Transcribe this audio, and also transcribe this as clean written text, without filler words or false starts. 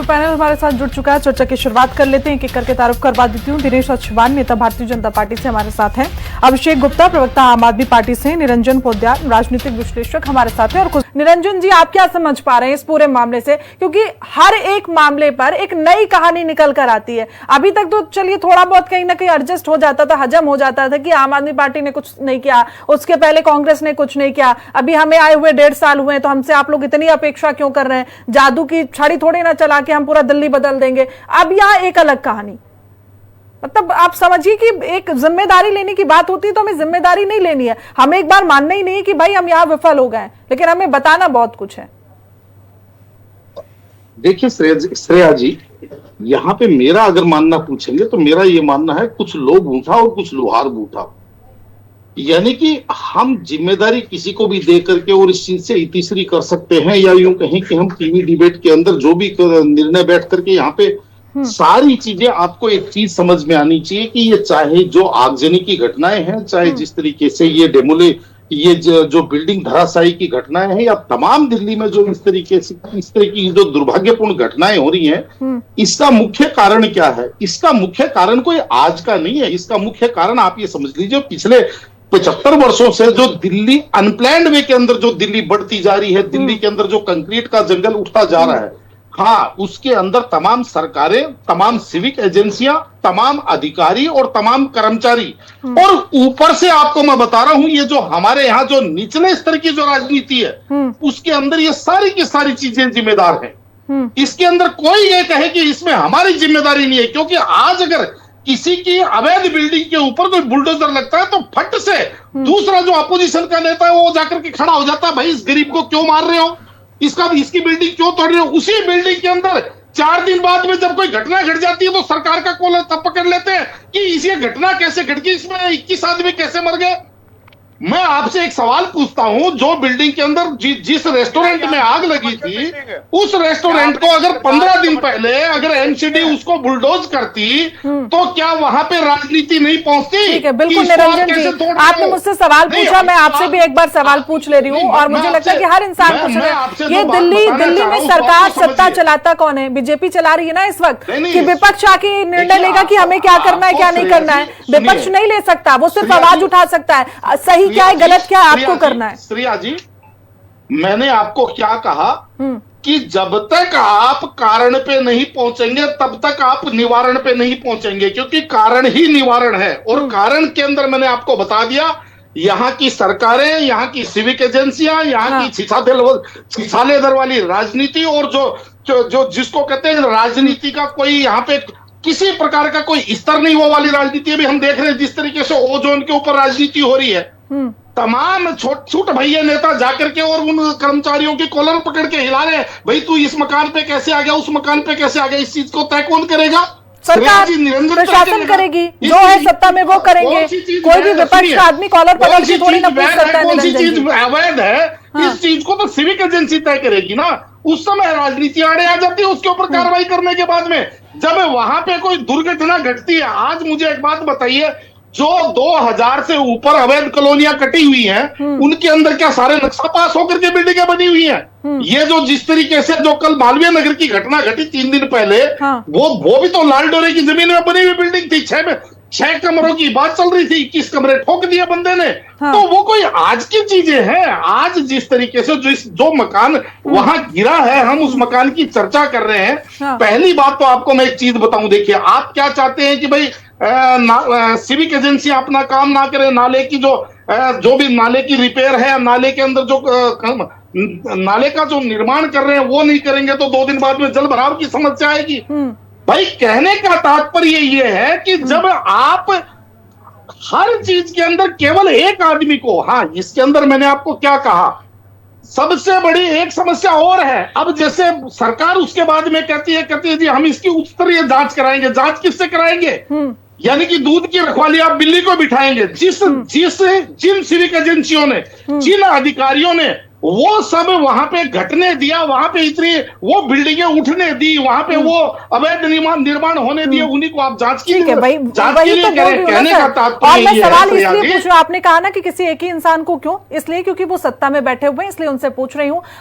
तो पैनल हमारे साथ जुड़ चुका है। चर्चा की शुरुआत कर लेते हैं, एक एक करके तारुफ करवा देती हूँ। दिनेश अच्छवान नेता भारतीय जनता पार्टी से हमारे साथ हैं, अभिषेक गुप्ता प्रवक्ता आम आदमी पार्टी से, निरंजन पोद्दार राजनीतिक विश्लेषक हमारे साथ हैं। और कुछ निरंजन जी, आप क्या समझ पा रहे हैं इस पूरे मामले से, क्योंकि हर एक मामले पर एक नई कहानी निकल कर आती है। अभी तक तो चलिए थोड़ा बहुत कहीं ना कहीं एडजस्ट हो जाता था, हजम हो जाता था कि आम आदमी पार्टी ने कुछ नहीं किया, उसके पहले कांग्रेस ने कुछ नहीं किया, अभी हमें आए हुए 1.5 साल हुए तो हमसे आप लोग इतनी अपेक्षा क्यों कर रहे हैं, जादू की छड़ी थोड़ी ना चला के हम पूरा दिल्ली बदल देंगे। अब यहाँ एक अलग कहानी, मतलब आप समझिए कि एक जिम्मेदारी लेने की बात होती है तो हमें जिम्मेदारी नहीं लेनी है, हमें एक बार मानना ही नहीं है कि भाई हम यहाँ विफल हो गए, लेकिन हमें बताना बहुत कुछ है। देखिए श्रेया जी, यहाँ पे मेरा अगर मानना पूछेंगे तो मेरा ये मानना है कुछ लोग बूझा और कुछ लोहार बूझा, यानी कि हम जिम्मेदारी किसी को भी दे करके और इस चीज से इतिश्री कर सकते हैं, या यूं कहें कि हम टीवी डिबेट के अंदर जो भी निर्णय बैठ करके यहाँ पे सारी चीजें, आपको एक चीज समझ में आनी चाहिए कि ये चाहे जो आगजनी की घटनाएं हैं, चाहे जिस तरीके से ये जो बिल्डिंग धराशायी की घटनाएं हैं, या तमाम दिल्ली में जो इस तरीके की जो दुर्भाग्यपूर्ण घटनाएं हो रही हैं, इसका मुख्य कारण क्या है? इसका मुख्य कारण कोई आज का नहीं है। इसका मुख्य कारण आप ये समझ लीजिए, पिछले 75 वर्षों से जो दिल्ली अनप्लैन्ड वे के अंदर जो दिल्ली बढ़ती जा रही है, दिल्ली के अंदर जो कंक्रीट का जंगल उठता जा रहा है, हाँ, उसके अंदर तमाम सरकारें, तमाम सिविक एजेंसियां, तमाम अधिकारी और तमाम कर्मचारी, और ऊपर से आपको मैं बता रहा हूं, ये जो हमारे यहाँ जो निचले स्तर की जो राजनीति है, उसके अंदर ये सारी की सारी चीजें जिम्मेदार हैं। इसके अंदर कोई ये कहे कि इसमें हमारी जिम्मेदारी नहीं है, क्योंकि आज अगर किसी की अवैध बिल्डिंग के ऊपर कोई बुलडोजर लगता है तो फट से दूसरा जो अपोजिशन का नेता है वो जाकर के खड़ा हो जाता है, भाई इस गरीब को क्यों मार रहे हो, इसकी बिल्डिंग क्यों तोड़ रहे हो। उसी बिल्डिंग के अंदर 4 दिन बाद में जब कोई घटना घट जाती है तो सरकार का कॉलर तब पकड़ लेते हैं कि इसे घटना कैसे घट गई, इसमें 21 आदमी कैसे मर गए। मैं आपसे एक सवाल पूछता हूं, जो बिल्डिंग के अंदर जिस रेस्टोरेंट में आग लगी थी, उस रेस्टोरेंट को अगर 15 दिन पहले अगर एमसीडी उसको बुलडोज करती तो क्या वहां पे राजनीति नहीं पहुंचती? ठीक है, बिल्कुल निरंजन जी, आपने मुझसे सवाल पूछा, मैं आपसे भी एक बार सवाल पूछ ले रही हूँ, और मुझे लगता है कि हर इंसान पूछ रहा है, ये दिल्ली में सरकार सत्ता चलाता कौन है? बीजेपी चला रही है ना इस वक्त, कि विपक्ष आके निर्णय लेगा कि हमें क्या करना है क्या नहीं करना है? विपक्ष नहीं ले सकता, वो सिर्फ आवाज उठा सकता है, सही क्या है गलत क्या है आपको करना है। श्रेया जी, मैंने आपको क्या कहा कि जब तक आप कारण पे नहीं पहुंचेंगे तब तक आप निवारण पे नहीं पहुंचेंगे, क्योंकि कारण ही निवारण है। और कारण के अंदर मैंने आपको बता दिया, यहाँ की सरकारें, यहाँ की सिविक एजेंसियां, यहाँ की छिछालेदर वाली राजनीति, और जो जिसको कहते हैं राजनीति का कोई यहाँ पे किसी प्रकार का कोई स्तर नहीं, वो वाली राजनीति भी हम देख रहे हैं। जिस तरीके से ओजोन के ऊपर राजनीति हो रही है, तमाम छोट भैया नेता जाकर के और उन कर्मचारियों की कॉलर पकड़ के हिला रहे हैं, भाई तू इस मकान पे कैसे आ गया, उस मकान पे कैसे आ गया। इस चीज को तय कौन करेगा? सरकार, प्रशासन करेगी, जो है सत्ता में वो करेंगे। कोई भी विपक्ष का आदमी कॉलर पकड़ के थोड़ी ना पूछ सकता है। कौन सी चीज अवैध है, इस चीज को तो सिविक एजेंसी तय करेगी ना। उस समय राजनीति आड़े आ जाती है उसके ऊपर कार्रवाई करने के बाद में, जब वहां पे कोई दुर्घटना घटती है। आज मुझे एक बात बताइए, जो 2000 से ऊपर अवैध कॉलोनियां कटी हुई हैं, उनके अंदर क्या सारे नक्शा पास होकर के बिल्डिंगें बनी हुई हैं? ये जो जिस तरीके से जो कल मालवीय नगर की घटना घटी 3 दिन पहले, वो भी तो लाल डोरे की जमीन में बनी हुई बिल्डिंग थी। 6 कमरों की बात चल रही थी, 21 कमरे ठोक दिए बंदे ने। तो वो कोई आज की चीजें हैं? आज जिस तरीके से जो मकान वहां गिरा है, हम उस मकान की चर्चा कर रहे हैं। पहली बात तो आपको मैं एक चीज बताऊं, देखिए आप क्या चाहते हैं कि भाई सिविक एजेंसी अपना काम ना करे, नाले की जो भी नाले की रिपेयर है, नाले के अंदर जो नाले का जो निर्माण कर रहे हैं वो नहीं करेंगे तो 2 दिन बाद में जल भराव की समस्या आएगी। भाई कहने का तात्पर्य ये है कि जब आप हर चीज के अंदर केवल एक आदमी को, हाँ इसके अंदर मैंने आपको क्या कहा, सबसे बड़ी एक समस्या और है। अब जैसे सरकार उसके बाद में कहती है जी हम इसकी उच्च स्तरीय जांच कराएंगे। जांच किससे कराएंगे? यानी कि दूध की रखवाली आप बिल्ली को बिठाएंगे। जिन सिविक एजेंसियों ने, जिन अधिकारियों ने वो सब वहां पे घटने दिया, वहां पे इतनी वो बिल्डिंगें उठने दी, वहां पे वो अवैध निर्माण होने दिए, उन्हीं को आप जांच की कहने का तात्पर्य ये सवाल इसलिए पूछ रहा हूं, आपने कहा ना कि किसी एक ही इंसान को क्यों, इसलिए क्योंकि वो सत्ता में बैठे हुए हैं, इसलिए उनसे पूछ रही हूँ।